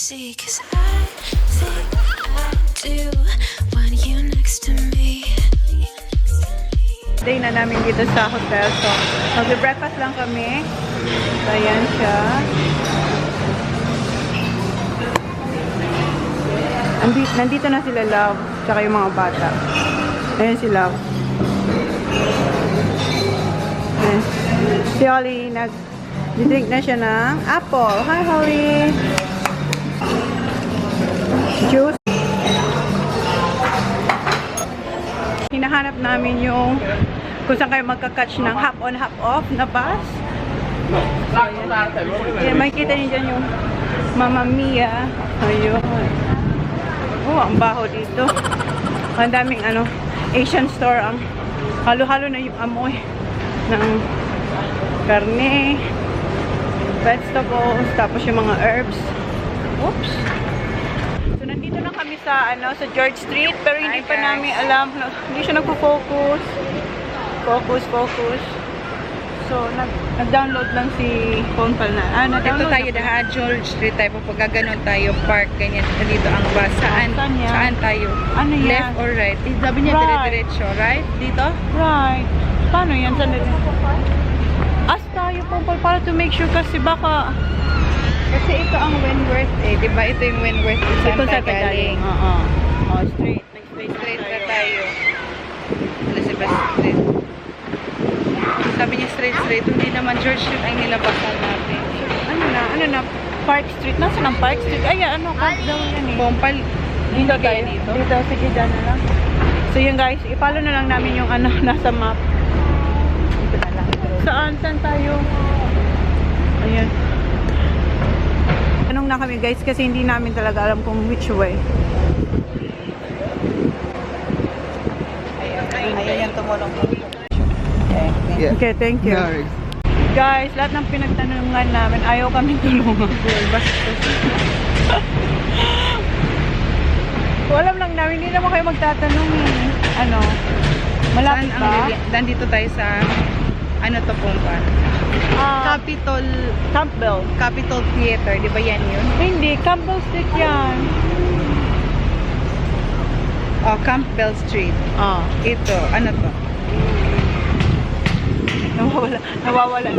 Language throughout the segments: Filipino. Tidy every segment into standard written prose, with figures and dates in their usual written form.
see, 'cause I think I do want you next to me. Day na namin dito sa hotel. So, mag-breakfast lang kami. So, ayan siya. Nandito na sila, Love. Tsaka yung mga bata. Ayan si Love. Ayan. Si Holly, nag-drink na siya ng apple. Hi, Holly! Juice. Hinahanap namin yung kung saan kayo magka-catch ng hop-on, hop-off na bus. So, ayan, makikita niyo dyan yung Mamma Mia. Ayun. Oh, ang baho dito. Ang daming Asian store. Ang halo-halo na yung amoy ng karne, vegetables, tapos yung mga herbs. Oops. So, nandito lang kami sa George Street, pero hindi pa namin alam, hindi siya nagpo-focus. Focus. So, nag-download lang si phone pal na. Dito tayo George Street tayo. Pag ganon tayo, park, ganyan. Dito ang bus. Saan tayo? Ano yan? Left or right? Sabi niya dire-diretso, right? Dito? Right. Paano yan? Saan dito? As tayo phone pal para to make sure kasi baka... Kasi ito ang Wentworth eh. Diba ito yung Wentworth? Ito sa galing. Oo. Straight. Straight na tayo. Elizabeth Street. Sabi niya straight. Hindi naman George Street ang nilabasan natin. Ano na? Park Street. Nasaan ang Park Street? Ay, Park daw yan eh. Pompal. Dito tayo. Dito, sige, dyan na lang. So yun guys, i-follow na lang namin yung nasa map. Dito na lang. Saan tayo? Ayan. Tanong na kami guys kasi hindi namin talaga alam kung which way. Ayan yung tumulong ko. Okay, thank you. Guys, lahat ng pinagtanungan namin, ayaw kami tulungan. Alam lang namin, hindi naman kayo magtatanong eh. Malapit ba? Nandito tayo sa to Pompal? Capitol Theater, di ba yan yun? Hindi, Campbell Street yan. Campbell Street. Ito, to? Nawawala.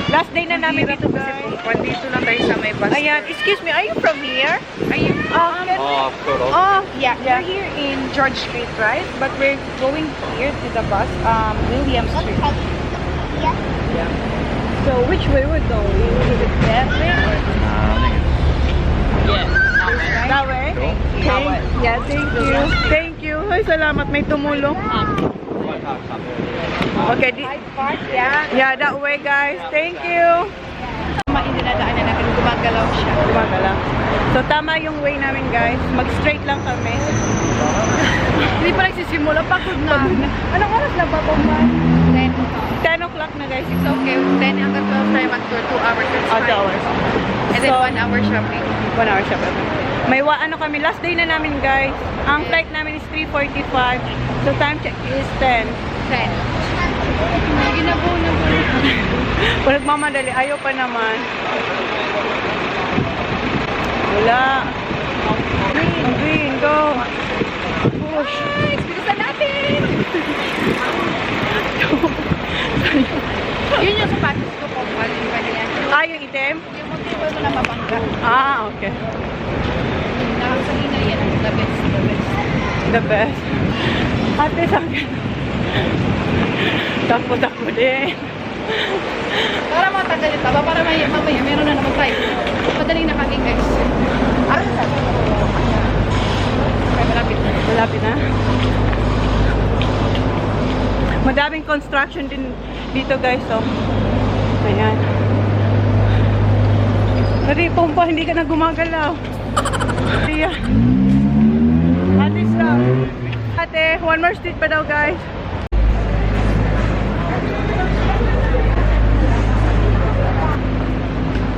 Last day na namin dito guys. Dito lang tayo sa may bus. Ayan, excuse me, are you from here? Yeah, we're here in George Street, right? But we're going here to the bus, William Street. Yeah. So which way we're going? Is it that way? That way? Yeah, thank you. Thank you. Ay, salamat. May tumulong. Okay. Yeah, that way guys. Thank you. Dinadaanan namin, gumagalaw siya. So tama yung way namin guys. Mag-straight lang kami. Hindi pa nagsisimula, pagod na. Anong oras na ba, Bomban? 10 o'clock na guys. It's okay. 10 hanggang 12 tayo mag-tour. 2 hours. It's 2 hours. And then 1 hour shopping. 1 hour shopping. May kami. Last day na namin guys. Ang flight namin is 3:45. So time check is 10. Ginabo na po. Kung nagmamadali, ayaw pa naman. Wala. Green, go. Push. Bilisan natin! Yun yung sapatos ko po. Yung itim? Yung motibo mo na mabangga. Okay. Nakasalina yan. The best. The best. Ate, sabi. Takbo din. Para matagal yung taba. Para mamaya meron na naman tayo. Madaling nakaking guys. Malapit na. Madaming construction din dito guys. So. Ayan. Pari pompa, hindi ka na gumagalaw. Ayan. Ate, stop. Ate, one more street pa daw guys.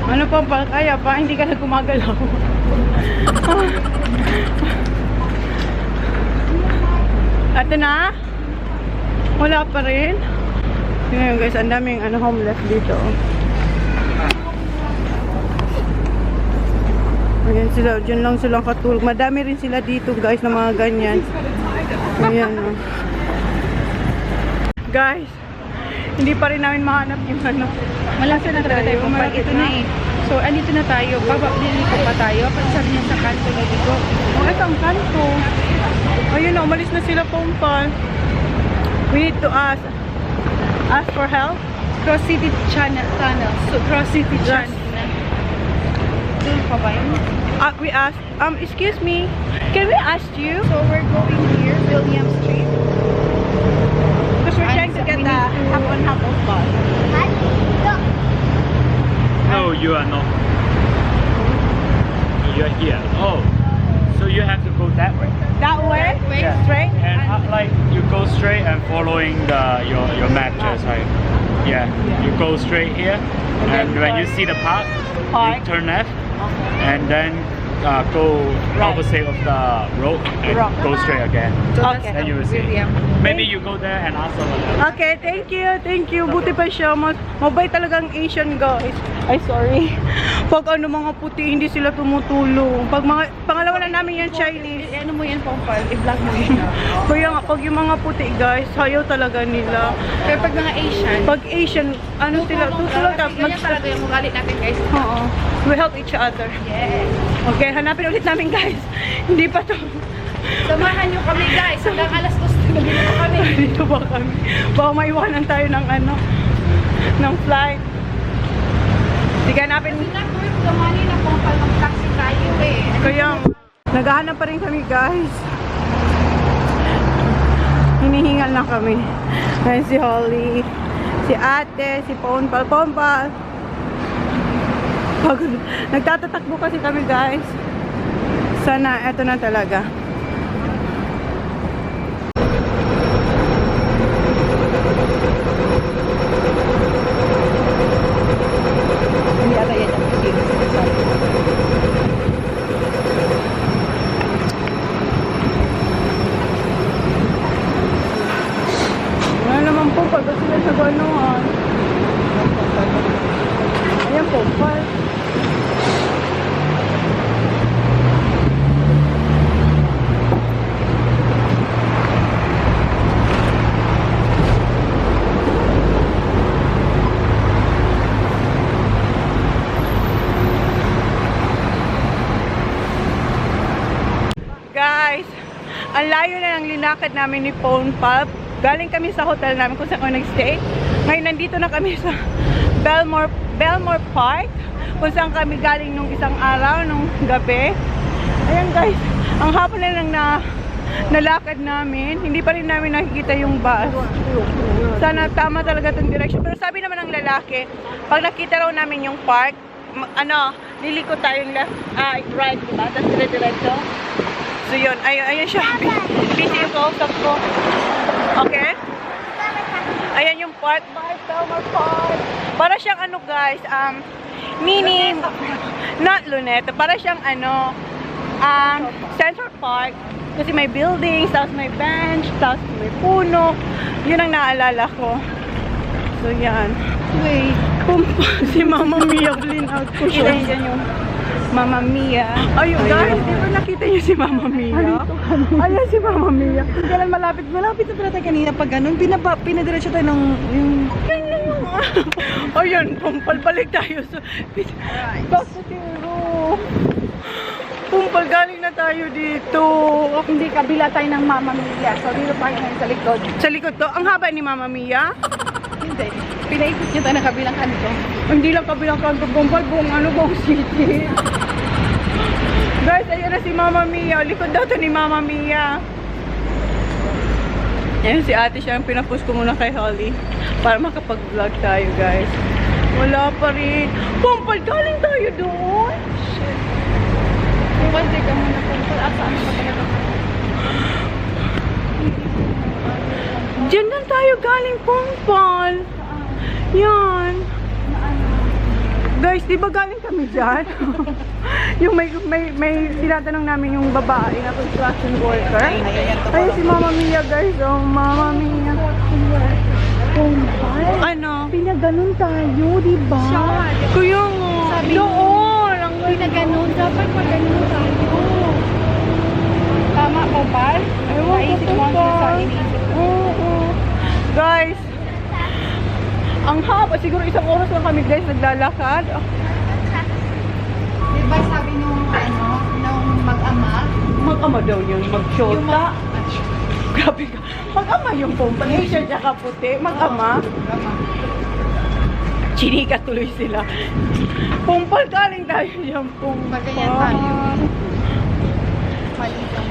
Ano pa, kaya pa, hindi ka na gumagalaw. Ate na? Wala pa rin. Ngayon guys, ang daming ano, homeless dito. sila, dyan lang silang katulog. Madami rin sila dito guys na mga ganyan. Ayan o. Guys, hindi pa rin namin mahanap yung ano. Malapit na talaga tayo. Malapit Ito na eh. So, andito na tayo. Liliko pa tayo. Pag sabi niya sa kanto, liliko. Oh, ito ang kanto. Ayun na, umalis na sila Pompal. We need to ask for help. Cross City Tunnel. So, Cross City Tunnel. Doon pa ba yun? We asked, excuse me, can we ask you? So, we're going here, William Street. Because we're trying to get the half-on-half-off bus. No, you are not. You are here. Oh, so you have to go that way. That way? Yeah. Straight? And like you go straight and following your map just like you go straight here, and when you see the park, you turn left, and then go opposite of the road and go straight again. So, Okay. Then you will see. William. Maybe you go there and ask someone else. Okay, thank you. Buti pa siya. Mabait talagang Asian guys. Ay, sorry. Pag ano mga puti, hindi sila tumutulong. Pag mga, pangalawa na namin yung Chinese. Ano mo yan, Pompal? I-vlog mo yun. Kaya nga, pag yung mga puti guys, sayaw talaga nila. Pero pag mga Asian, Pag Asian, ano sila, tutulog ka. ganyan talaga yung ugali natin, guys. Oo. We help each other. Yes. Okay, hanapin ulit namin guys. Hindi pa to. Samahan nyo kami, guys. Hanggang alas 2 na dito kami. Dito ba kami? Baka maiwanan tayo ng ano, ng flight. Sige, hanapin. Not worth the money na Pompal, mag-taxi tayo eh. Kaya, naghahanap pa rin kami guys. Hinihingal na kami. Ayan si Holly, si ate, si Pompal. Pagod. Nagtatatakbo kasi kami guys. Sana, eto na talaga. Hindi ata yan ang pagkiro. Wala naman po, pag sila sa ganuhan. Ayan po, pal. Guys, ang layo na ng linakad namin ni Pone Pub. Galing kami sa hotel namin kung saan kami nag-stay. Ngayon, nandito na kami sa Belmore Park, kung saan kami galing nung isang araw, nung gabi. Ayan guys, ang hapon na lang nalakad namin. Hindi pa rin namin nakikita yung bus. Sana tama talaga itong direction. Pero sabi naman ng lalaki, pag nakita raw namin yung park, liliko tayong left, right, diba? Tapos dire-diretso. So yun, ayun siya. Busy yung kausap ko. Okay? Ayan yung park. Bye, Belmore Park. Para siyang ano guys, mini, not Luneta. Para siyang Central Park. Kasi may buildings, tapos may bench, tapos may puno. Yun ang naalala ko. So yan. Wait. Si Mama Mia, blin out ko siya. Yan yung Mama Mia. Ayun guys, di ba nakita niyo si Mama Mia? Ayan si Mama Mia. Kailan malapit na pala tayo kanina pag ganun. Pinadiretso tayo ng Ayun, pumpal-balik tayo sa Bakutiro. Pumpal, galing na tayo dito. hindi kabila tayo ng Mama Mia. So dito tayo ngayon sa likod. Sa likod to, ang haba ni Mama Mia. Hindi. Pinaikot niyo tayo ng kabilang kanto. Hindi lang kabilang kanto, pumpal, buong city. Guys, ayan na si Mama Mia. Likod daw to ni Mama Mia. Ayan si ate siya. Pinapost ko muna kay Holly para makapag-vlog tayo, guys. Wala pa rin. Pumpal, galing tayo doon. Pumpal, teka muna. Pumpal, asaan ka talaga? Diyan lang tayo galing, Pumpal. Yan. Guys, di ba galing kami dyan? Yung may tinatanong namin yung babae na construction worker. Ayun si Mama Mia guys. Oh, Mama Mia. Ano? Pinaganon tayo, di ba? Kuya nga. Sabi doon. Ang pinaganon. Dapat maganon tayo. Popal? Ewan ko po ba? Oo. Guys, ang haba. Siguro isang oras lang kami guys naglalakad. Diba sabi nung mag-ama? Mag-ama daw yung mag-shota. Grabe ka. Mag-ama yung pompa. Asian tsaka puti. Mag-ama. Chinika tuloy sila. Pumpal galing tayo dyan. Pumpal. Ganyan tayo. Mali lang.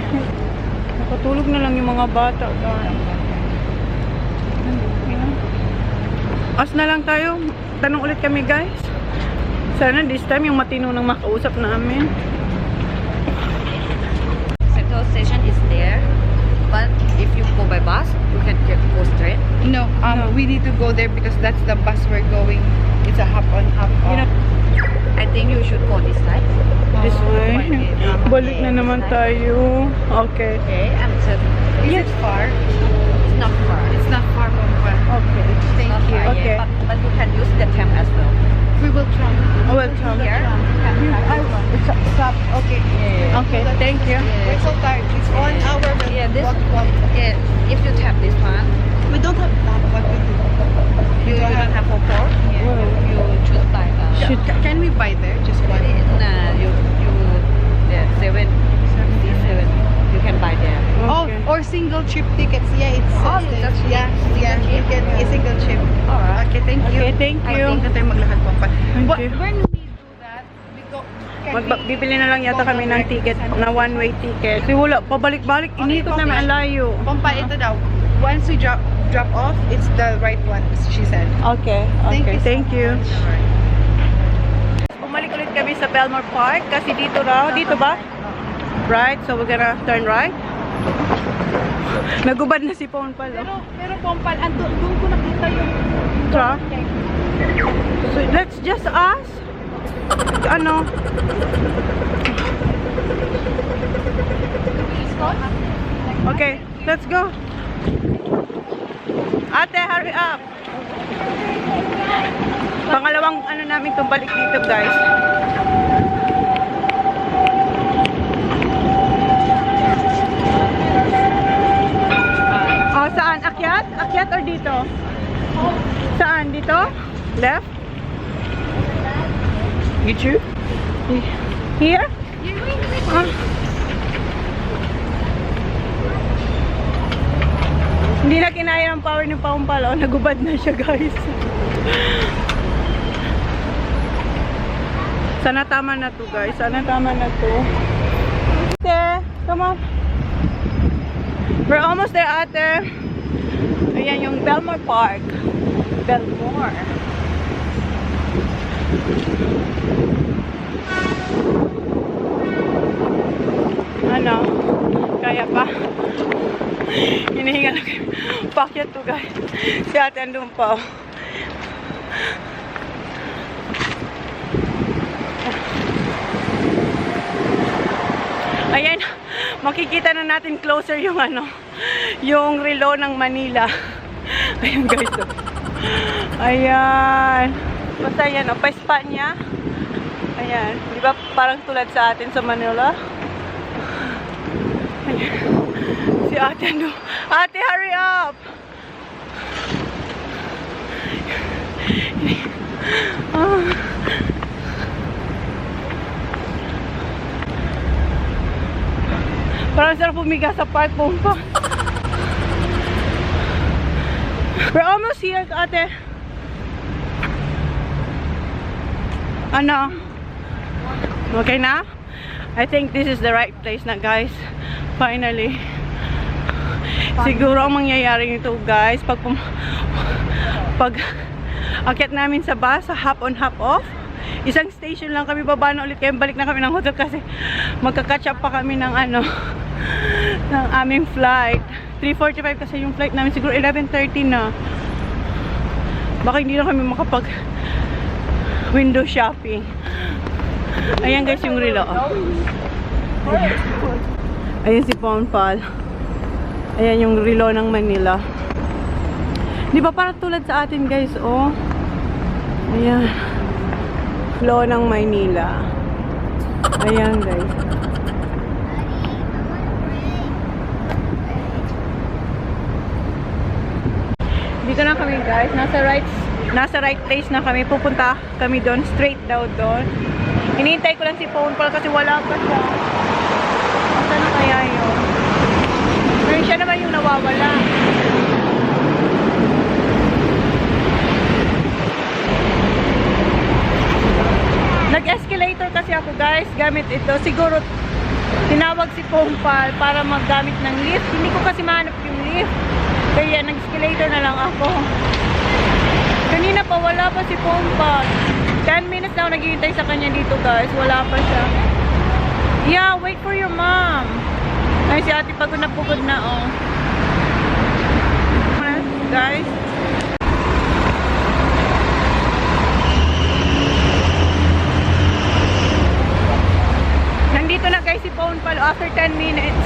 Nakatulog na lang yung mga bata. As na lang tayo. Tanong ulit kami guys. Sana this time yung matino nang makausap namin. Central station is there, but if you go by bus, you can go straight. No, we need to go there because that's the bus we're going. It's a hop on, hop off. You know, I think you should go this side. this way. Okay, Balik na naman tayo. Okay. Okay, and Is it far? it's not far. It's not far from far. Okay. Thank Not you. far, Okay. yeah, but you can use the tram as well. We will try. Welcome. Here, you can Stop. Okay. yeah. Okay. Thank you. We're so tired. It's 1 hour. Yeah, this- walk. Yeah, if you tap this one, We don't have that. What we do? you don't have for four. Yeah, you choose like Can we buy there? Just one. you yeah, seven. You can buy there. Oh, Okay. or single trip tickets. Yeah, it's Oh, that's yeah, yeah. You can a single trip. Alright. Okay, thank you. Okay, thank you. Hindi tayo maglakad pa. Thank you. When we do that, we go. Bibili na lang yata kami ng ticket na one-way ticket. Kasi wala, pabalik-balik. Inikot namin ang layo. Pompa, ito daw. Once we drop off, it's the right one, she said. Okay. Okay. Thank you. So much. Bumalik ulit kami sa Belmore Park kasi dito raw. Dito ba? Right? So we're gonna turn right. Nagubad na si Pon pala. Pero Pompal, doon ko nakita yung Truck. So let's just ask. Ano? Okay, let's go. Ate, hurry up. Pangalawang ano namin itong balik dito, guys. Oh, saan? Akyat? Akyat or dito? Saan? Dito? Left? YouTube? Here? Ah. Hindi na kinaya ng power ni Paumpal. Oh, nagubad na siya, guys. Sana tama na to, guys. Sana tama na to. Ate, come on. We're almost there, ate. Ayan yung Belmore Park. Belmore. Ano? Kaya pa? Hinihinga lang kayo. Pakyat to, guys. Si ate andun pa. Oh. Ayan, makikita na natin closer yung ano, yung relo ng Manila. Ayan guys. Oh. Ayan. Basta yan, oh, pa-spa niya. Ayan, di ba parang tulad sa atin sa Manila? Ayan. Si ate ano? Ate, hurry up! Ah. Parang sarap pumiga sa park, Pompa. We're almost here, ate. Ano? Okay na? I think this is the right place na, guys. Finally. Siguro ang mangyayari nito, guys, pag akyat namin sa bus, sa hop on, hop off, isang station lang kami, baba na ulit, kaya balik na kami ng hotel kasi magka-catch up pa kami ng ano, ng aming flight. 3:45 kasi yung flight namin, siguro 11:30 na. Baka hindi na kami makapag window shopping. Ayan guys yung relo. Ayan si Paul. Ayan yung relo ng Manila. Di ba parang tulad sa atin guys, oh. Ayan. Relo ng Manila. Ayan guys. Dito na kami guys. Nasa right place na kami. Pupunta kami doon. Straight daw doon. Hinihintay ko lang si phone call kasi wala pa siya. Saan na kaya yun? Pero siya naman yung nawawala. Nag-escalator kasi ako guys. Gamit ito. Siguro tinawag si Pompal para maggamit ng lift. Hindi ko kasi mahanap yung lift. Kaya nag-escalator na lang ako. Kanina pa wala pa si Pompal. 10 minutes na ako naghihintay sa kanya dito guys. Wala pa siya. Yeah, wait for your mom. Ay, si ate pagod na oh. Guys. Nandito na guys si Phone Palo after 10 minutes.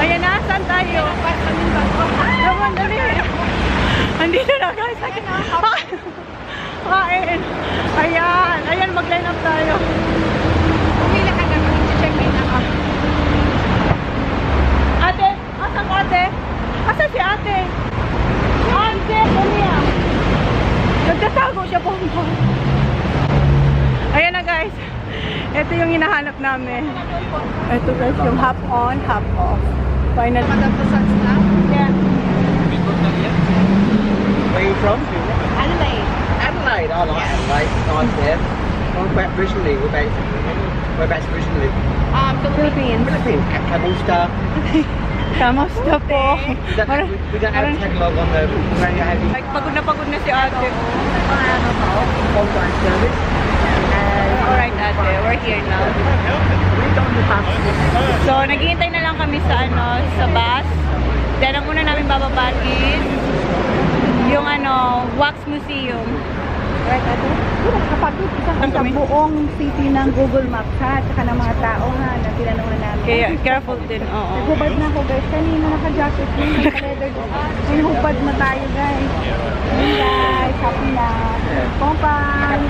Ayan na, saan tayo? Naman, dali. Nandito na guys. Kain. Ayan, mag-line up tayo. Pumila ka na, mag-check-in na ka. Ate, asan ka ate? Asan si ate? Ate, kumiya. Nagtatago siya po. Ayan na guys. Ito yung hinahanap namin. Ito guys, yung hop on, hop off. Final. Yeah. Where are you from? Adelaide. Adelaide. I like Adelaide. Nice there. Originally, whereabouts originally? Philippines. Philippines. Kamusta? Kamusta po? We don't have a tag-along on the radio heavy Like, pagod na si ate. online service. Alright ate, we're here now. So, naghihintay na lang kami sa sa bus. Then, ang una namin bababa is yung wax museum. Right, ate? Kapagod isang buong city ng Google Maps ha, at saka ng mga tao ha, na tinanong na namin. Kaya, careful din, oo. Naghubad na ako guys, kanina naka-jacket yun, naka-leather doon. Ngayon hubad na tayo guys. Ayun guys, happy na. Pompang!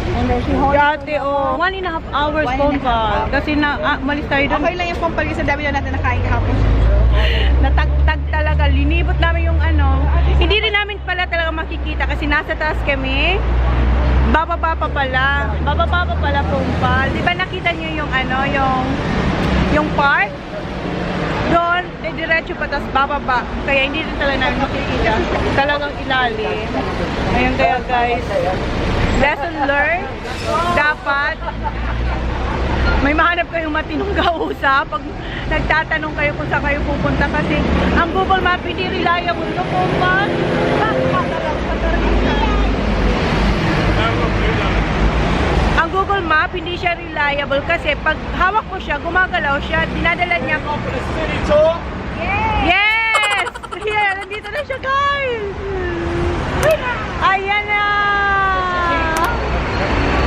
And then si Holly. Dati, 1.5 hours phone call. Kasi malis tayo doon. Okay lang yung phone pag sa dami na natin nakain kahapon. Natagtag talaga. Linibot namin yung Hindi rin namin pala talaga makikita kasi nasa taas kami. Bababa pa pala. Bababa pa pala Pompal. Di ba nakita niyo yung yung park? Doon, diretso pa tapos bababa. Kaya hindi rin talaga namin makikita. Talagang ilalim. Ayun kaya guys. Lesson learned. Dapat may mahanap kayong matinong kausap pag nagtatanong kayo kung saan kayo pupunta kasi ang Google Map hindi reliable to Pompal. Ang Google Map hindi siya reliable kasi pag hawak mo siya, gumagalaw siya, dinadala niya ko. Yes! Yeah, nandito na siya guys! Ayan na!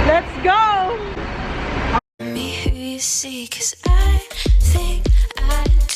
Let's go! Me who you see, 'cause I